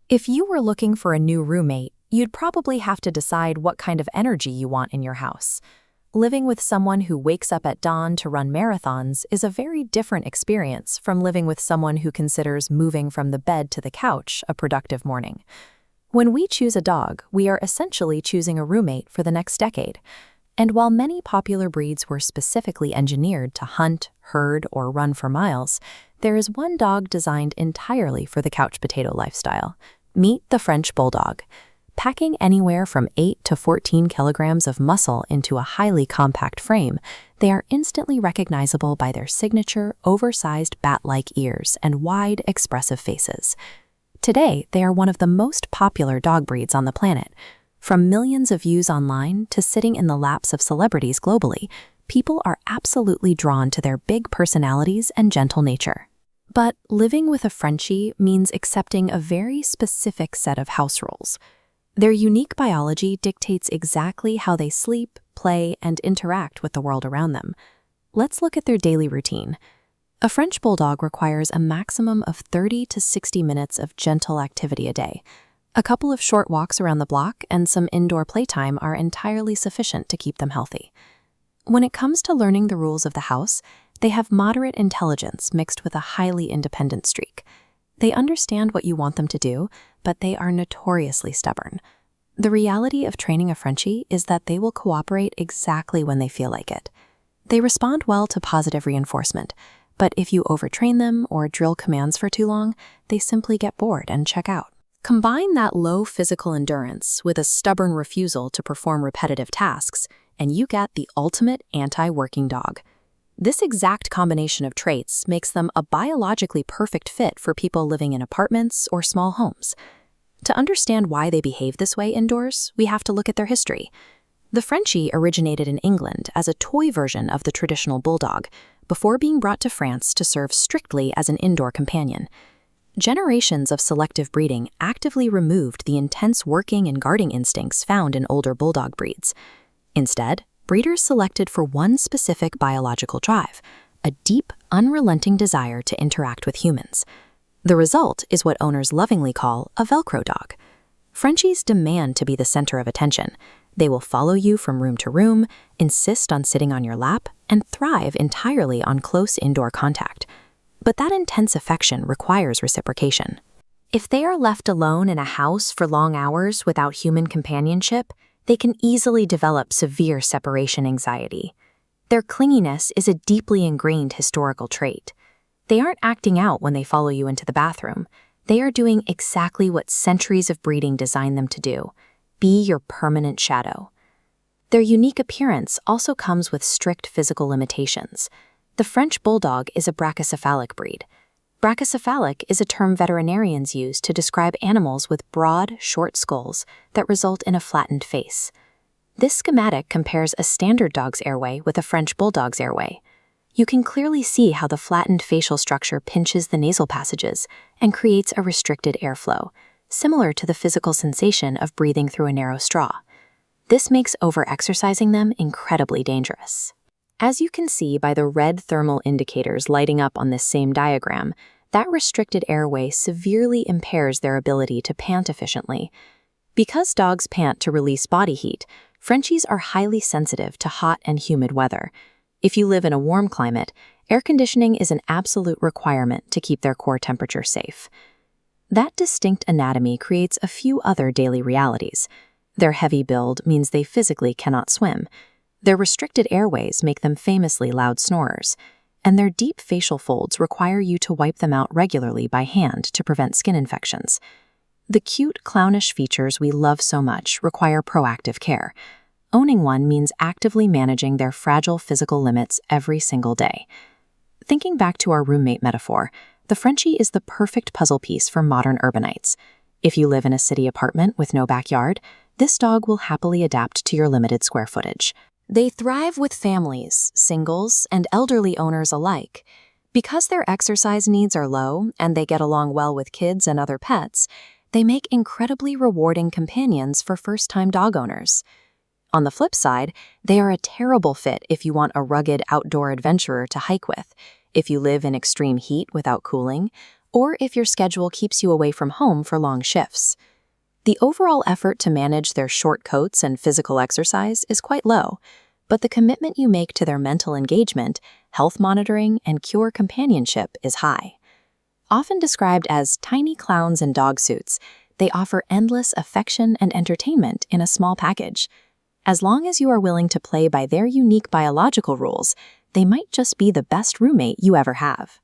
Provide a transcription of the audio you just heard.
If you were looking for a new roommate, you'd probably have to decide what kind of energy you want in your house. Living with someone who wakes up at dawn to run marathons is a very different experience from living with someone who considers moving from the bed to the couch a productive morning. When we choose a dog, we are essentially choosing a roommate for the next decade. And while many popular breeds were specifically engineered to hunt, herd, or run for miles, there is one dog designed entirely for the couch potato lifestyle. Meet the French Bulldog. Packing anywhere from 8 to 14 kilograms of muscle into a highly compact frame, they are instantly recognizable by their signature, oversized bat-like ears and wide, expressive faces. Today, they are one of the most popular dog breeds on the planet. From millions of views online to sitting in the laps of celebrities globally, people are absolutely drawn to their big personalities and gentle nature. But living with a Frenchie means accepting a very specific set of house rules. Their unique biology dictates exactly how they sleep, play, and interact with the world around them. Let's look at their daily routine. A French Bulldog requires a maximum of 30 to 60 minutes of gentle activity a day. A couple of short walks around the block and some indoor playtime are entirely sufficient to keep them healthy. When it comes to learning the rules of the house, they have moderate intelligence mixed with a highly independent streak. They understand what you want them to do, but they are notoriously stubborn. The reality of training a Frenchie is that they will cooperate exactly when they feel like it. They respond well to positive reinforcement, but if you overtrain them or drill commands for too long, they simply get bored and check out. Combine that low physical endurance with a stubborn refusal to perform repetitive tasks, and you get the ultimate anti-working dog. This exact combination of traits makes them a biologically perfect fit for people living in apartments or small homes. To understand why they behave this way indoors, we have to look at their history. The Frenchie originated in England as a toy version of the traditional Bulldog, before being brought to France to serve strictly as an indoor companion. Generations of selective breeding actively removed the intense working and guarding instincts found in older Bulldog breeds. Instead, breeders selected for one specific biological drive, a deep, unrelenting desire to interact with humans. The result is what owners lovingly call a Velcro dog. Frenchies demand to be the center of attention. They will follow you from room to room, insist on sitting on your lap, and thrive entirely on close indoor contact. But that intense affection requires reciprocation. If they are left alone in a house for long hours without human companionship, they can easily develop severe separation anxiety. Their clinginess is a deeply ingrained historical trait. They aren't acting out when they follow you into the bathroom. They are doing exactly what centuries of breeding designed them to do: be your permanent shadow. Their unique appearance also comes with strict physical limitations. The French Bulldog is a brachycephalic breed. Brachycephalic is a term veterinarians use to describe animals with broad, short skulls that result in a flattened face. This schematic compares a standard dog's airway with a French Bulldog's airway. You can clearly see how the flattened facial structure pinches the nasal passages and creates a restricted airflow, similar to the physical sensation of breathing through a narrow straw. This makes over-exercising them incredibly dangerous. As you can see by the red thermal indicators lighting up on this same diagram, that restricted airway severely impairs their ability to pant efficiently. Because dogs pant to release body heat, Frenchies are highly sensitive to hot and humid weather. If you live in a warm climate, air conditioning is an absolute requirement to keep their core temperature safe. That distinct anatomy creates a few other daily realities. Their heavy build means they physically cannot swim. Their restricted airways make them famously loud snorers, and their deep facial folds require you to wipe them out regularly by hand to prevent skin infections. The cute, clownish features we love so much require proactive care. Owning one means actively managing their fragile physical limits every single day. Thinking back to our roommate metaphor, the Frenchie is the perfect puzzle piece for modern urbanites. If you live in a city apartment with no backyard, this dog will happily adapt to your limited square footage. They thrive with families, singles, and elderly owners alike. Because their exercise needs are low and they get along well with kids and other pets, they make incredibly rewarding companions for first-time dog owners. On the flip side, they are a terrible fit if you want a rugged outdoor adventurer to hike with, if you live in extreme heat without cooling, or if your schedule keeps you away from home for long shifts. The overall effort to manage their short coats and physical exercise is quite low, but the commitment you make to their mental engagement, health monitoring, and pure companionship is high. Often described as tiny clowns in dog suits, they offer endless affection and entertainment in a small package. As long as you are willing to play by their unique biological rules, they might just be the best roommate you ever have.